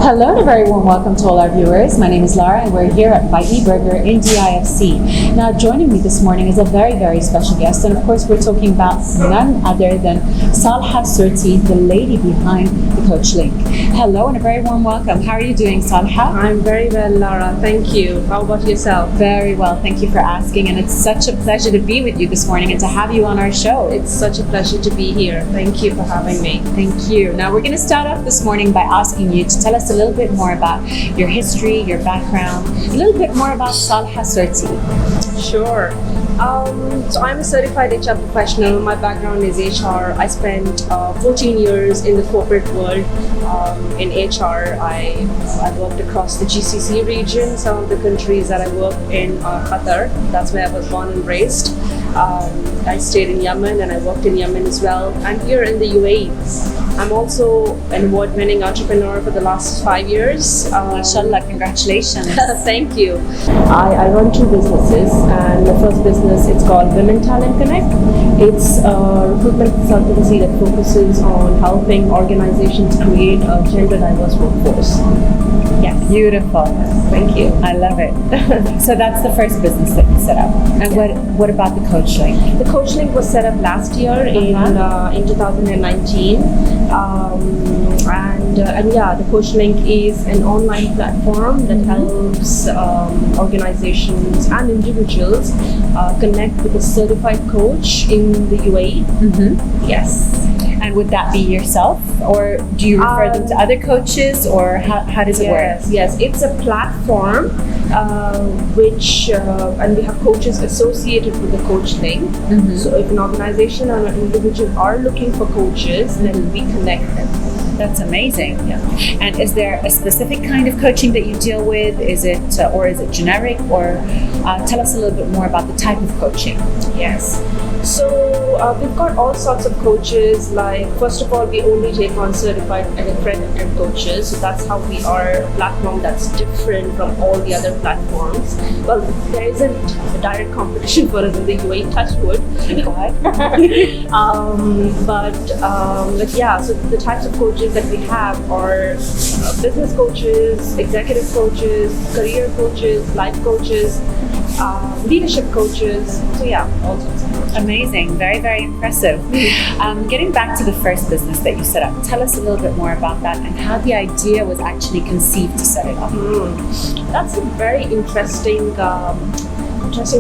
Hello and a very warm welcome to all our viewers. My name is Lara and we're here at Bite Me Burger in DIFC. Now joining me this morning is a very special guest, and of course we're talking about none other than Saleha Surti, the lady behind the CoachLink. Hello and a very warm welcome. How are you doing, Saleha? I'm very well, Lara. Thank you. How about yourself? Very well, thank you for asking, and it's such a pleasure to be with you this morning and to have you on our show. It's such a pleasure to be here. Thank you for having me. Thank you. Now we're going to start off this morning by asking you to tell us a little bit more about your history, your background, a little bit more about Saleha Surti. Sure. So I'm a certified HR professional. My background is HR. I spent 14 years in the corporate world in HR. I worked across the GCC region. Some of the countries that I worked in are Qatar. That's where I was born and raised. I stayed in Yemen and I worked in Yemen as well. I'm here in the UAE. I'm also an award-winning entrepreneur for the last 5 years. MashaAllah, congratulations. Thank you. I run two businesses, and the first business, it's called Women Talent Connect. It's a recruitment consultancy that focuses on helping organizations create a gender diverse workforce. Yes. Beautiful. Thank you. I love it. So that's the first business that you set up. And what about the CoachLink? The CoachLink was set up last year in 2019. And yeah, the CoachLink is an online platform that helps organizations and individuals connect with a certified coach in the UAE. Mm-hmm. Yes. And would that be yourself, or do you refer them to other coaches, or how does it work? Yes, it's a platform which, and we have coaches associated with the CoachLink. Mm-hmm. So if an organization or an individual are looking for coaches, then we connect them. That's amazing. Yeah. And is there a specific kind of coaching that you deal with? Is it generic? Or tell us a little bit more about the type of coaching. Yes. So we've got all sorts of coaches. Like, first of all, we only take on certified and accredited coaches. So that's how we are a platform that's different from all the other platforms. Well, there isn't a direct competition for us in the UAE, touch wood. But yeah, so the types of coaches that we have are business coaches, executive coaches, career coaches, life coaches, leadership coaches. So yeah, all sorts of coaches. Amazing, very impressive. Getting back to the first business that you set up, tell us a little bit more about that and how the idea was actually conceived to set it up. That's a very interesting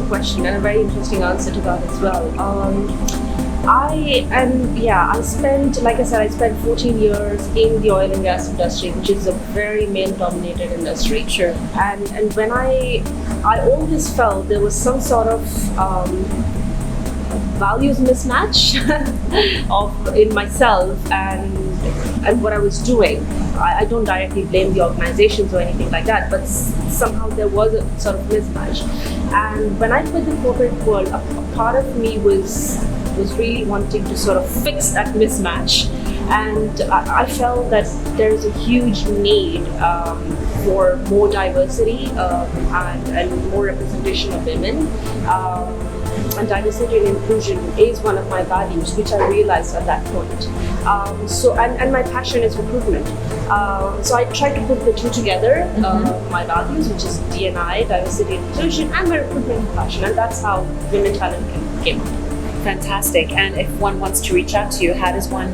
question and a very interesting answer to that as well. I spent 14 years in the oil and gas industry, which is a very male-dominated industry. Sure. And when I always felt there was some sort of values mismatch in myself and what I was doing. I don't directly blame the organizations or anything like that, but somehow there was a sort of mismatch. And when I quit the corporate world, a part of me was really wanting to sort of fix that mismatch. And I felt that there is a huge need for more diversity and more representation of women. And diversity and inclusion is one of my values, which I realized at that point. And my passion is recruitment. So I tried to put the two together, my values, which is D&I, diversity and inclusion, and my recruitment passion. And that's how Women Talent came up. Fantastic. And if one wants to reach out to you, how does one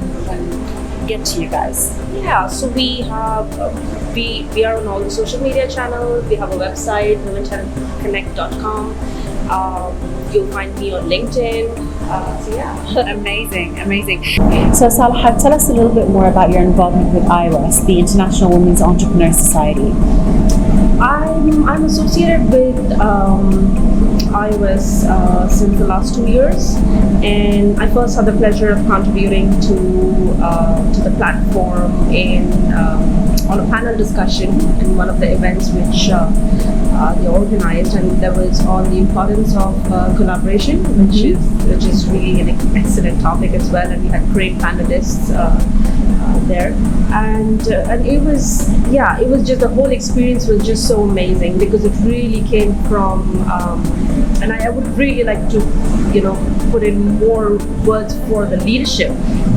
get to you guys? Yeah, so we have we are on all the social media channels. We have a website, womentalentconnect.com. You'll find me on LinkedIn. So yeah. Amazing. So Saleha, tell us a little bit more about your involvement with IWAS, the International Women's Entrepreneur Society. I'm associated with IWAS since the last 2 years, and I first had the pleasure of contributing to the platform on a panel discussion in one of the events which they organized, and there was on the importance of collaboration, which is really an excellent topic as well, and we had great panelists there, and it was just, the whole experience was just so amazing because it really came from and I would really like to put in more words for the leadership.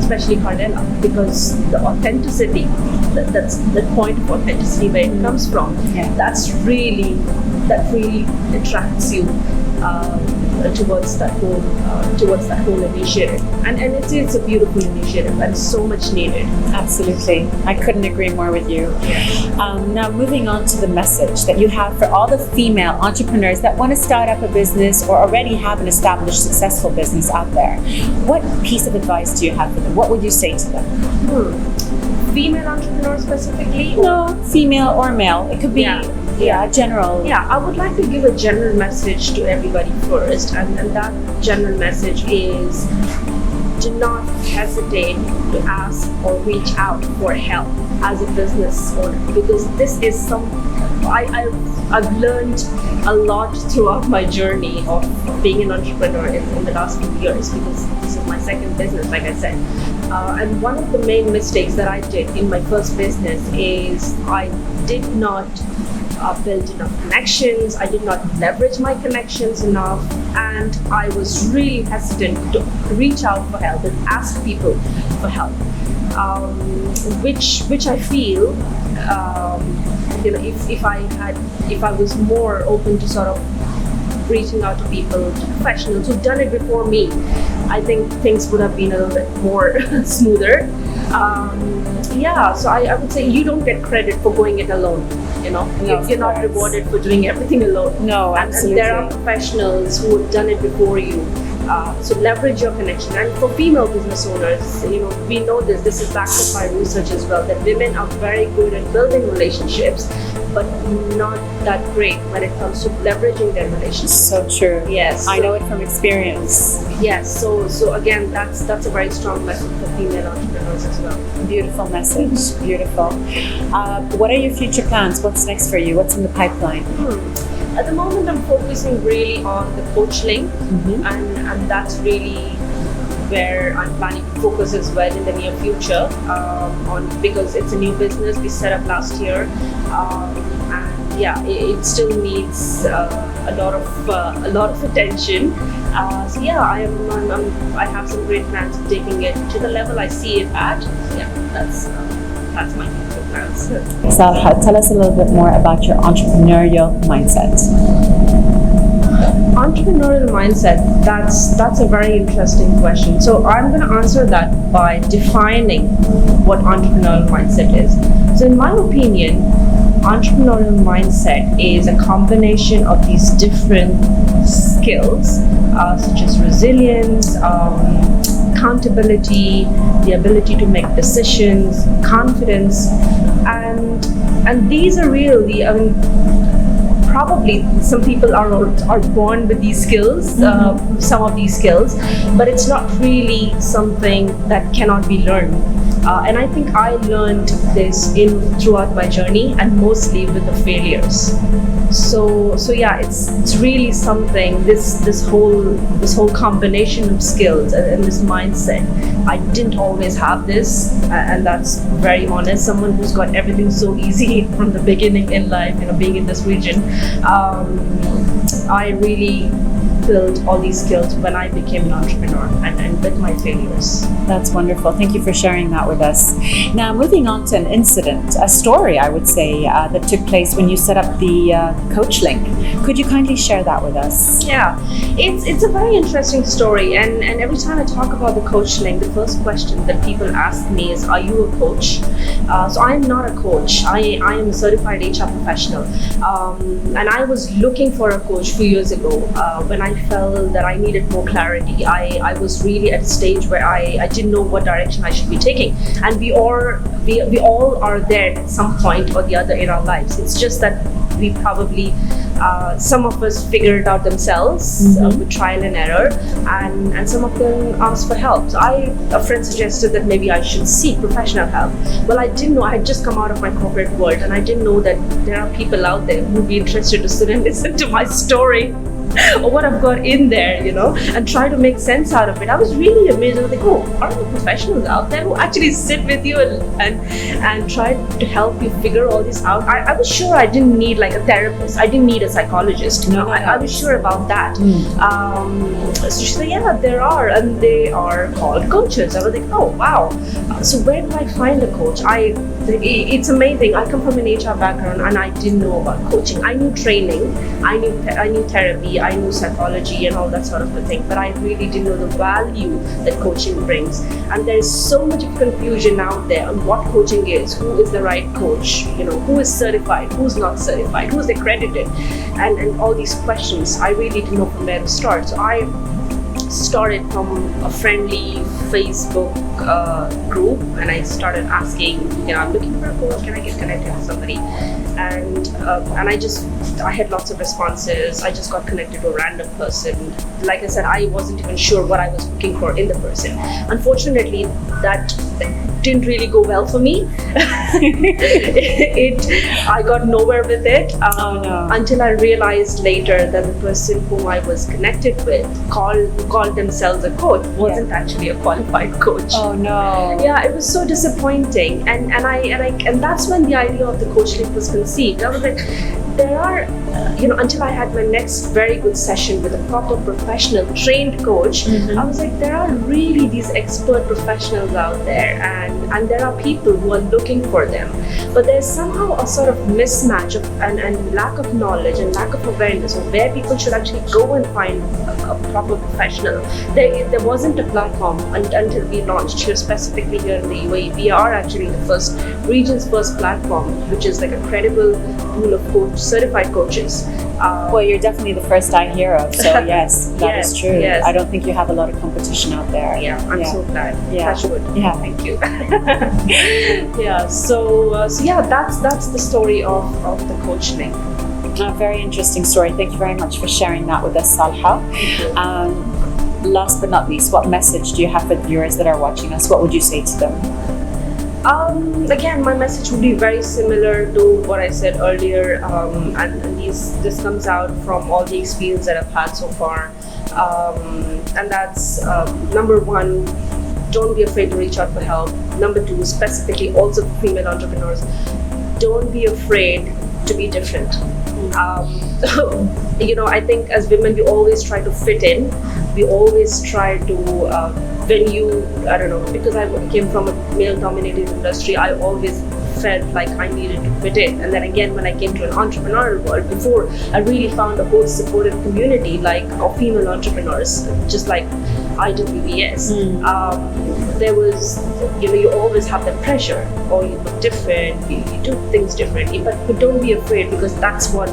especially Cardella, because the authenticity, that's the point of authenticity where it comes from. Yeah. That really attracts you towards that whole initiative, and it's a beautiful initiative and so much needed. Absolutely, I couldn't agree more with you. Now, moving on to the message that you have for all the female entrepreneurs that want to start up a business or already have an established, successful business out there. What piece of advice do you have for them? What would you say to them? Female entrepreneurs specifically? No, female or male. It could be general. Yeah, I would like to give a general message to everybody first, and that general message is, do not hesitate to ask or reach out for help as a business owner, because this is I've learned a lot throughout my journey of being an entrepreneur in the last few years, because this is my second business, like I said. And one of the main mistakes that I did in my first business is I did not build enough connections. I did not leverage my connections enough, and I was really hesitant to reach out for help and ask people for help, which I feel, if I was more open to sort of reaching out to people, to professionals who've done it before me, I think things would have been a little bit more smoother. So I would say you don't get credit for going it alone. You're not rewarded for doing everything alone. No, absolutely. And there are professionals who have done it before you. So leverage your connection. And for female business owners, we know this is backed up by research as well, that women are very good at building relationships, but not that great when it comes to leveraging their relationships. So true. Yes. I know it from experience. Yes. So again, that's a very strong lesson for female entrepreneurs as well. Beautiful message. Beautiful. What are your future plans? What's next for you? What's in the pipeline? At the moment, I'm focusing really on the CoachLink, and that's really where I'm planning to focus as well in the near future, because it's a new business we set up last year, and it still needs a lot of attention. I have some great plans of taking it to the level I see it at. That's my future plans. Saleha, tell us a little bit more about your entrepreneurial mindset. Entrepreneurial mindset, that's a very interesting question. So I'm going to answer that by defining what entrepreneurial mindset is. So in my opinion, entrepreneurial mindset is a combination of these different skills, such as resilience, accountability, the ability to make decisions, confidence, and these are really, probably some people are born with these skills, some of these skills, but it's not really something that cannot be learned. And I think I learned this throughout my journey, and mostly with the failures. So it's really something. This whole combination of skills and this mindset. I didn't always have this, and that's very honest. Someone who's got everything so easy from the beginning in life, being in this region. I really built all these skills when I became an entrepreneur and with my failures. That's wonderful. Thank you for sharing that with us. Now, moving on to an incident, a story, I would say, that took place when you set up the CoachLink. Could you kindly share that with us? Yeah, it's a very interesting story, and every time I talk about the CoachLink, the first question that people ask me is, are you a coach? So I'm not a coach. I am a certified HR professional, and I was looking for a coach a few years ago when I felt that I needed more clarity. I was really at a stage where I didn't know what direction I should be taking, and we all are there at some point or the other in our lives. It's just that we probably some of us figure it out themselves with trial and error, and some of them ask for help. So a friend suggested that maybe I should seek professional help. Well, I didn't know. I had just come out of my corporate world, and I didn't know that there are people out there who would be interested to sit and listen to my story. or what I've got in there, and try to make sense out of it. I was really amazed. I was like, oh, are there professionals out there who actually sit with you and try to help you figure all this out? I was sure I didn't need like a therapist. I didn't need a psychologist. No. I was sure about that. So she said, yeah, there are, and they are called coaches. I was like, oh, wow. So where do I find a coach? It's amazing. I come from an HR background and I didn't know about coaching. I knew training, I knew therapy, I knew psychology and all that sort of a thing, but I really didn't know the value that coaching brings. And there is so much of confusion out there on what coaching is, who is the right coach, who is certified, who's not certified, who's accredited, and all these questions. I really didn't know from where to start. So I started from a friendly Facebook group, and I started asking, I'm looking for a coach, can I get connected with somebody? And I had lots of responses. I just got connected to a random person. Like I said, I wasn't even sure what I was looking for in the person. Unfortunately, that didn't really go well for me. I got nowhere with it until I realized later that the person whom I was connected with called themselves a coach wasn't actually a qualified coach. Oh no. Yeah, it was so disappointing, and that's when the idea of the CoachLink was conceived. I was like, there are, until I had my next very good session with a proper professional trained coach, I was like, there are really these expert professionals out there, and there are people who are looking for them, but there's somehow a sort of mismatch and lack of knowledge and lack of awareness of where people should actually go and find a proper professional. There wasn't a platform until we launched here, specifically here in the UAE. We are actually the region's first platform, which is like a credible pool of certified coaches. Well, you're definitely the first I hear of, so yes, that is true. Yes. I don't think you have a lot of competition out there. Yeah, I'm so glad. Yeah. Touch wood. Yeah. Thank you. Yeah, so that's the story of the CoachLink. A very interesting story. Thank you very much for sharing that with us, Saleha. Last but not least, what message do you have for the viewers that are watching us? What would you say to them? Again, my message would be very similar to what I said earlier, and this comes out from all the experience that I've had so far, and that's number one, don't be afraid to reach out for help. Number two, specifically also for female entrepreneurs, don't be afraid to be different. I think as women we always try to fit in. We always try to because I came from a male-dominated industry, I always felt like I needed to fit in. And then again, when I came to an entrepreneurial world, before I really found a whole supportive community of female entrepreneurs, just like IWBS. There was, you always have that pressure, or you look different, you do things differently, but don't be afraid, because that's what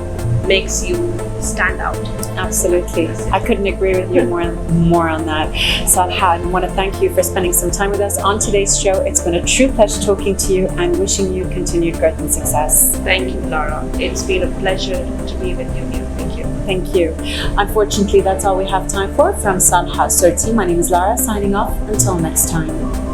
makes you stand out. Absolutely. I couldn't agree with you more on that. Saleha, I want to thank you for spending some time with us on today's show. It's been a true pleasure talking to you and wishing you continued growth and success. Thank you, Lara. It's been a pleasure to be with you here. Thank you. Thank you. Unfortunately, that's all we have time for. From Saleha Surti, my name is Lara, signing off. Until next time.